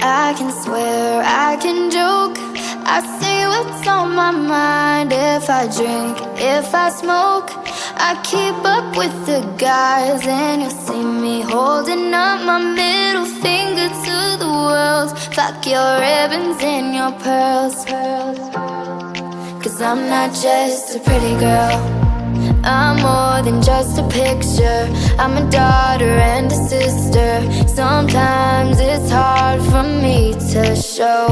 I can swear, I can joke, I say what's on my mind. If I drink, if I smoke, I keep up with the guys. And you'll see me holding up my middle finger to the world. Fuck your ribbons and your pearls. Cause I'm not just a pretty girl, I'm more than just a picture. I'm a daughter and a sister. Sometimes it's hard for me to show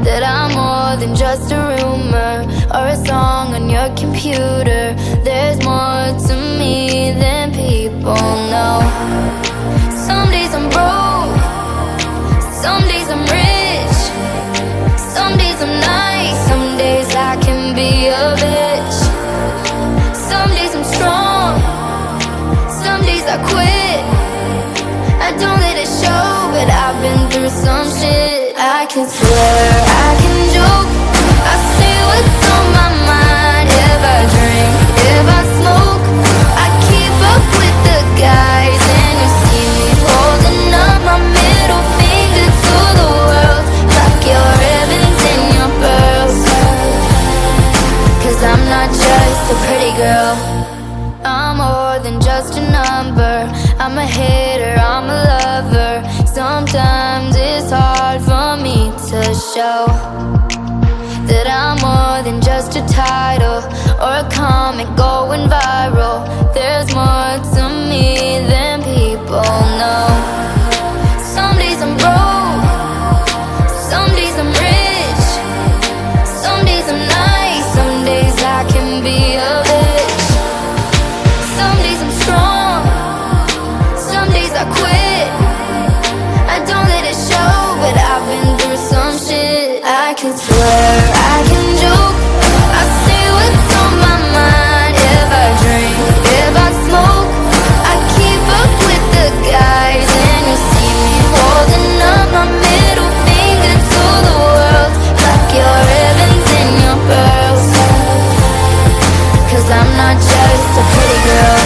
that I'm more than just a rumor or a song on your computer. There's more to me than people know. Some days I'm broke, some days I'm rich, some days I'm nice, some days I can be a bitch. Some days I'm strong, some days I quit. I don't let it show, but I've been through some shit. I can swear, I can joke, I say what's on my mind. If I drink, if I smoke, I keep up with the guys. And you see me holding up my middle finger to the world. Fuck your ribbons and your pearls. Cause I'm not just a pretty girl, I'm more than just a number. I'm a hater, I'm a lover. Sometimes it's hard for me to show that I'm more than just a title or a comment going viral. There's more to me than people know. Some days I'm broke, some days I'm rich, some days I'm nice, some days I can be a bitch. Some days I'm strong, some days I quit. I don't let it show, but I've been through some shit. I can swear, I can joke, I say what's on my mind. If I drink, if I smoke, I keep up with the guys. And you see me holding up my middle finger to the world. Fuck your ribbons and your pearls. Cause I'm not just a pretty girl,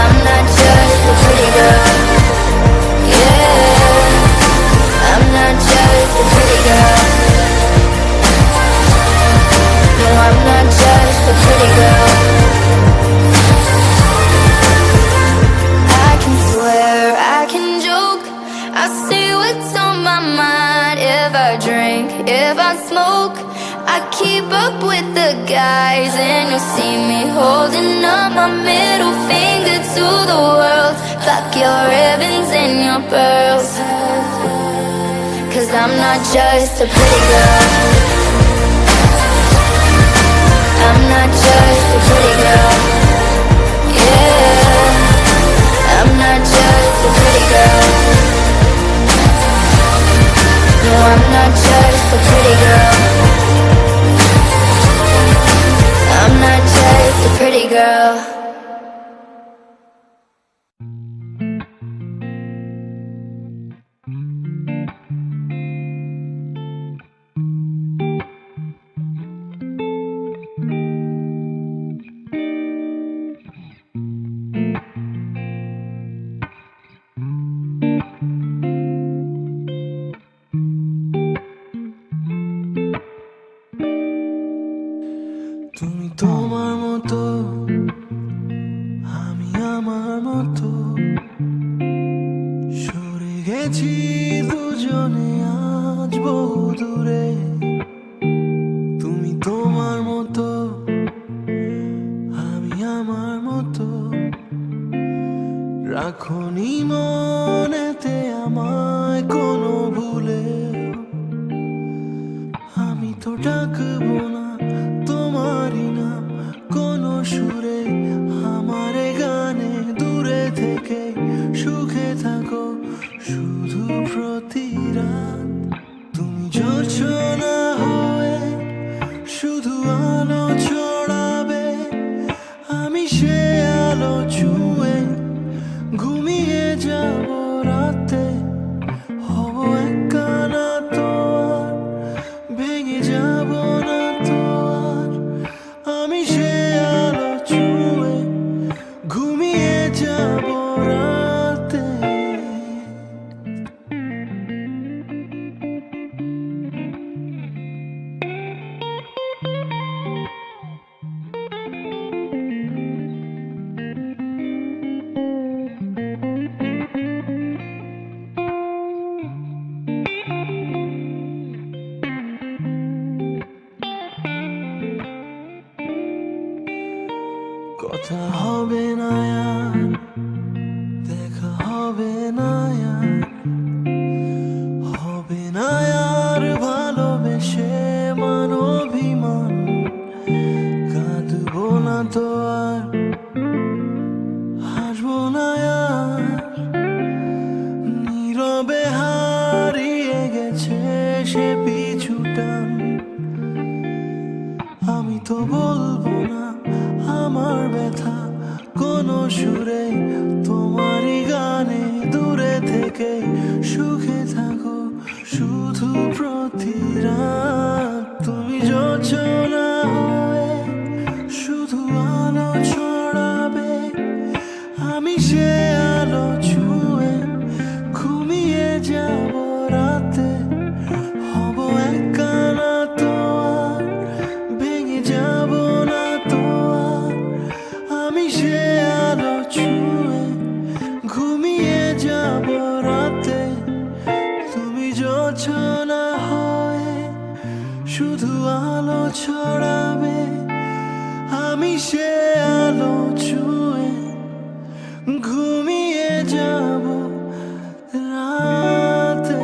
I'm not just a pretty girl. Yeah, I'm not just a pretty girl. No, I'm not just a pretty girl. I can swear, I can joke, I say what's on my mind. If I drink, if I smoke, I keep up with the guys. And you'll see me holding up my middle finger to the world. Fuck your ribbons and your pearls. Cause I'm not just a pretty girl, I'm not just a pretty girl. Yeah, I'm not just a pretty girl. No, I'm not just a pretty girl, I'm not just a pretty girl. তুমি তোমার মতো, আমি আমার মতো, সরে গেছি দুজনে আজ বহু দূরে। তুমি তোমার মতো, আমি আমার মতো, রাখোনি মনেতে আমায় কোনো ভুলে। আমি তো ডাকবো না তোমারই নাম কোনো সুরে, আমার গানে দূরে থেকে সুখে থাকো শুধু প্রতি রাত। তুমি জোছনা হয়ে শুধু আলো ছড়াবে, আমি সে আলো ছুঁয়ে ঘুমিয়ে যাব রাতে। হব একখানা তো আর ভেঙে কথা হবে না আর, দেখা হবে না আর, হবে না আর ভালোবেসে মান অভিমান, কাঁদবো না তো আর, হাসবো না আর, নীরবে হারিয়ে গেছে সে পিছুটান। আমি তো বলবো না আমার ব্যথা কোনো সুরে, তোমারই গানে দূরে থেকে সুখে থাকো শুধু প্রতি রাত। তুমি যোজনা হয়ে শুধু আলো ছড়াবে, আমি সে আলো ছুঁয়ে ঘুমিয়ে যাব রাতে। হব একা না তো আর, ভেঙে যাব না তো আর, আমি সে আলো ছুঁয়ে ঘুমিয়ে যাব রাতে। তুমি যোজনা হয়ে শুধু আলো ছড়াবে, আমি সে আলো ছুঁয়ে ঘুমিয়ে যাব রাতে।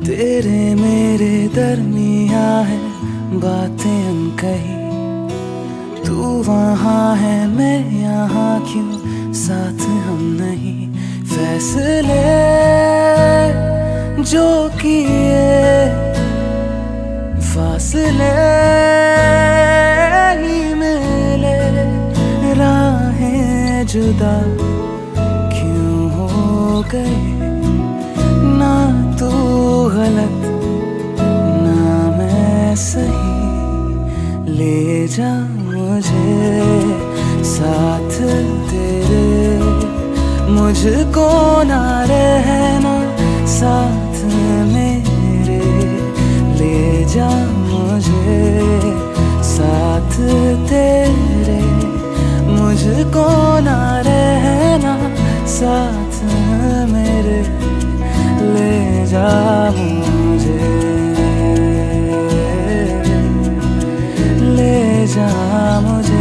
तेरे मेरे दरमिया है बातें अनकही, तू वहाँ है मैं यहाँ क्यों साथ हम नहीं। फैसले जो किए फासले ही मिले, राहें जुदा क्यों हो गए। ना तू गलत ना मैं सही, ले जा मुझे साथ तेरे, मुझको ना रहना साथ मेरे। ले जा मुझे साथ तेरे, मुझको ना रहना साथ मेरे। ले जा मुझे, ले जा मुझे।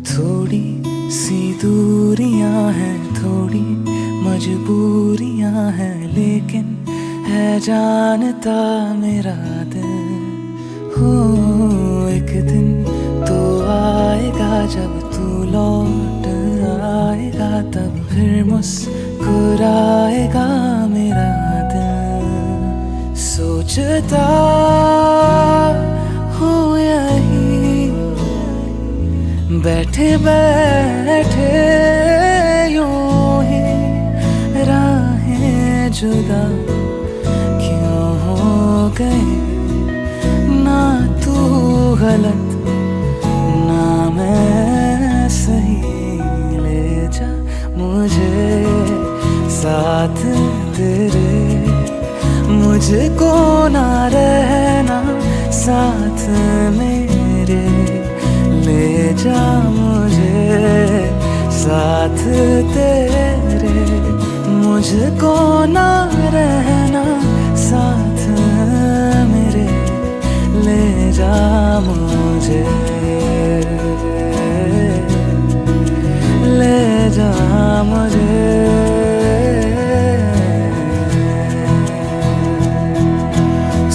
थोड़ी सी दूरियां हैं, थोड़ी मजबूरियां हैं, लेकिन है जानता मेरा दिल। हो एक दिन तो आएगा जब तू लौट आएगा, तब फिर मुस्कुराएगा मेरा दिल। सोचता हो यही बैठे बैठे यूं ही, राहें जुदा क्यों हो गए। ना तू गलत ना मैं सही, ले जा मुझे साथ तेरे, मुझको ना रहना साथ मेरे। ले जा मुझे साथ तेरे, मुझको ना रहना साथ मेरे। ले जा मुझे, ले जा मुझे।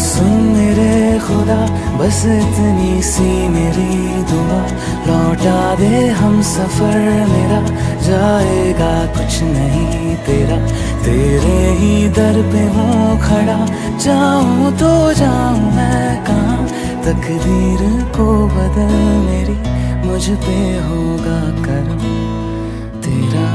सुन मेरे खुदा बस इतनी सी मेरी दुआ, लौटा दे हम सफर मेरा, जाएगा कुछ नहीं तेरा, तेरे ही दर पे हूँ खड़ा, जाऊँ तो जाऊँ मैं कहाँ, तकदीर को बदल मेरी, मुझ पे होगा करम तेरा।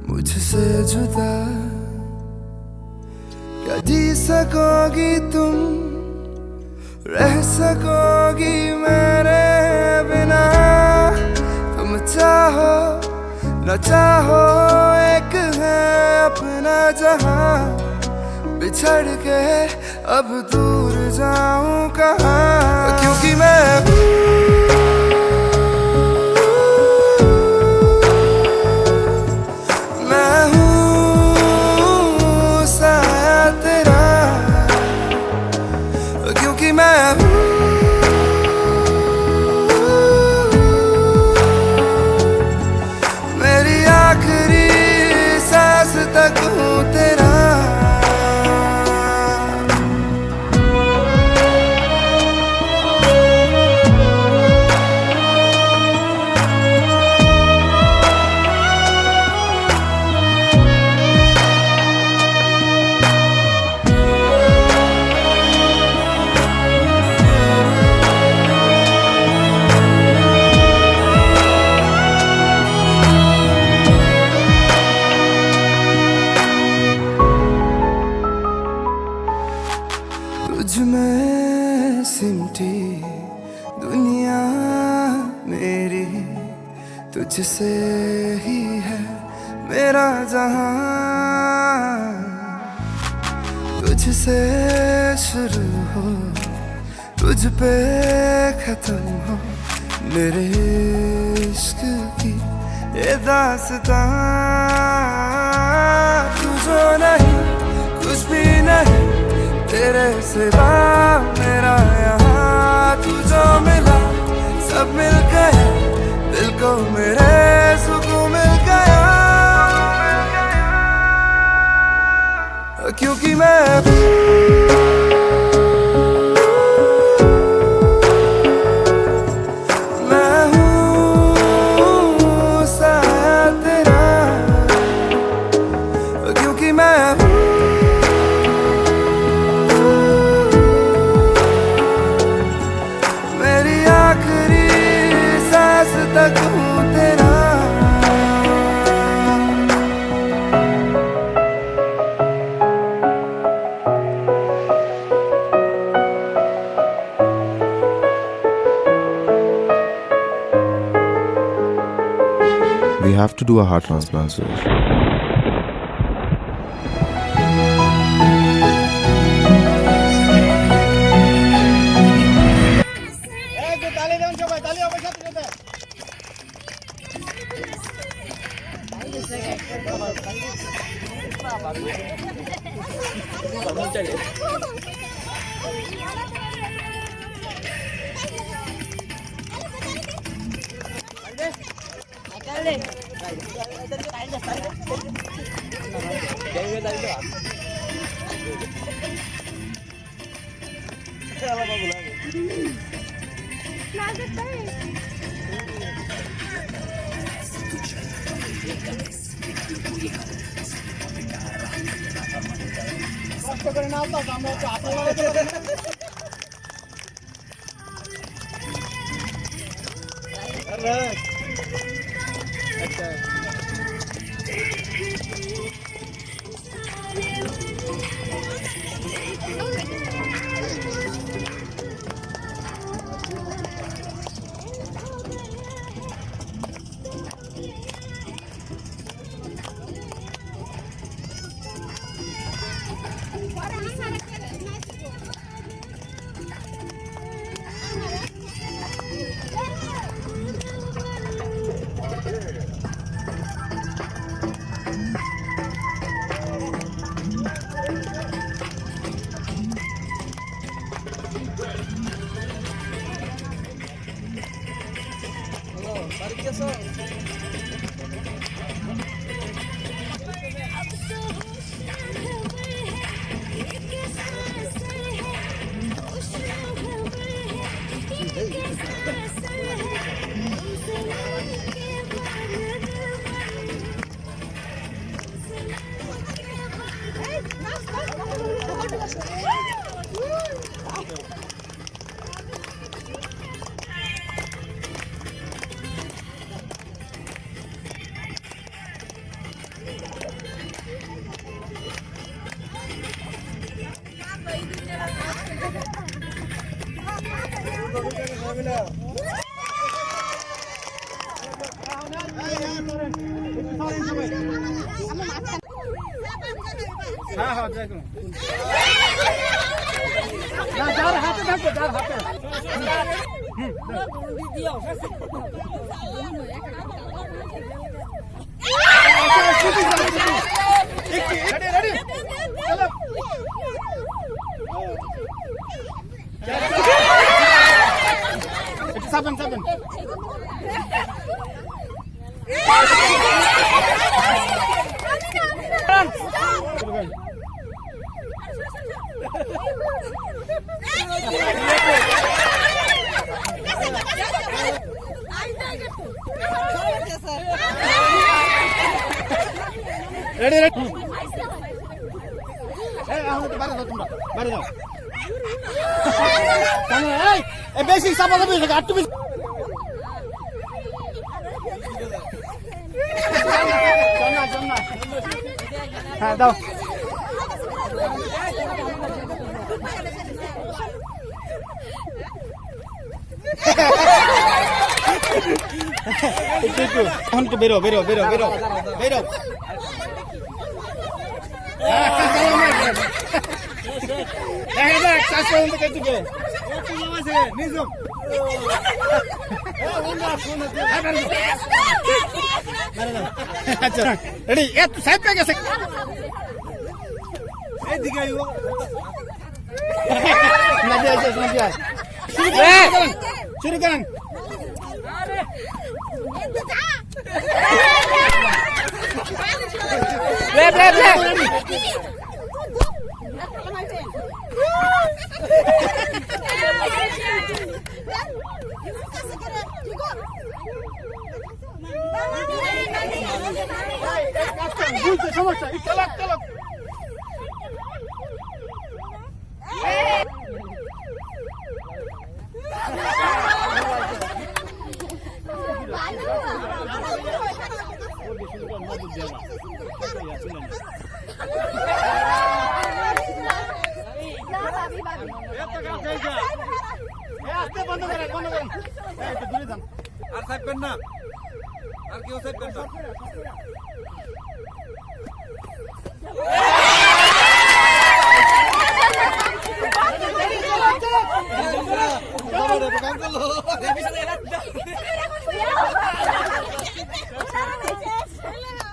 मुझसे जुदा क्या जी सकोगी तुम, रह सकोगी मेरे बिना, तुम चाहो न चाहो एक है अपना जहां, बिछड़ के अब दूर जाऊं कहाँ, क्योंकि मैं मेरी आखिरी सांस तक हूँ तेरा। तुझ में सिमटी दुनिया मेरी, तुझसे ही है मेरा जहां, तुझसे शुरू हो तुझ पे खत्म हो, मेरे इश्क की ये दास्तां, तू जो नहीं कुछ भी नहीं तेरे सिवा मेरा यहाँ, तू जो मिला सब मिल गया, दिल को मेरे सुकून मिल गया, क्योंकि मैं हूँ साया तेरा, क्योंकि मैं आखिरी सांस तक हूँ तेरा। We have to do a heart transplant soon. বেশি চাপা যাবে আর তুমি হ্যাঁ দাও এখন তো বেরো বেরো বেরো বেরো বেরো আচ্ছা রেডি এত সাইড পে গেছে এদিকে আইও না দে এসে না যা শুরু করেন রে রে রে সমস্যা চালাক চালাক বন্ধ করেন বন্ধ করেন দূরে যান আর থাকবেন না আর কেউ থাকবেন না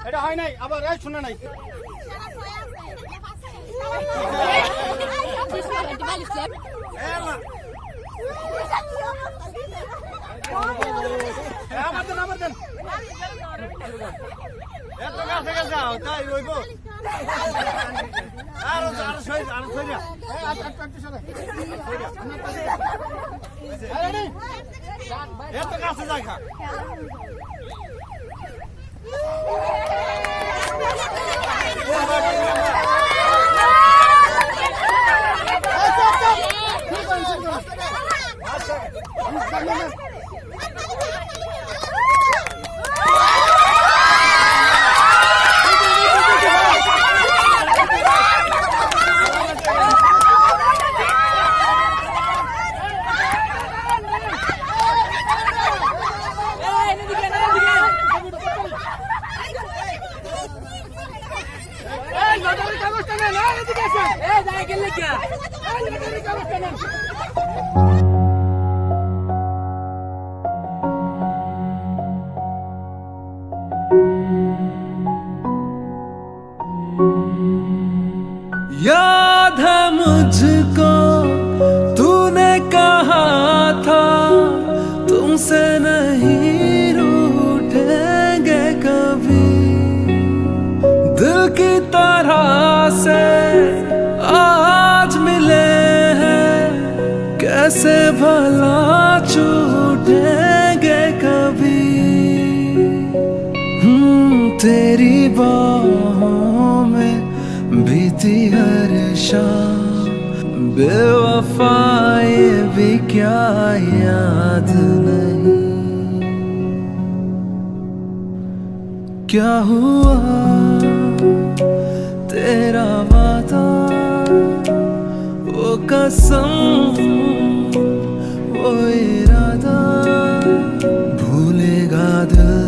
এটা হয় নাই আবার শোনা নাই আমার দেন এত কাছে কাছে যাও তাই রইব আরো আরো সই আরো সই যা এত কাছে যাই খা याद है मुझको तूने कहा था तुमसे नहीं रूठेंगे कभी, दिल की तरह से आज मिले हैं, कैसे भला छूटेंगे कभी। तेरी बाहों में बीती हर शाम, बेवफा ये भी क्या याद नहीं, क्या हुआ तेरा वादा, वो कसम, वो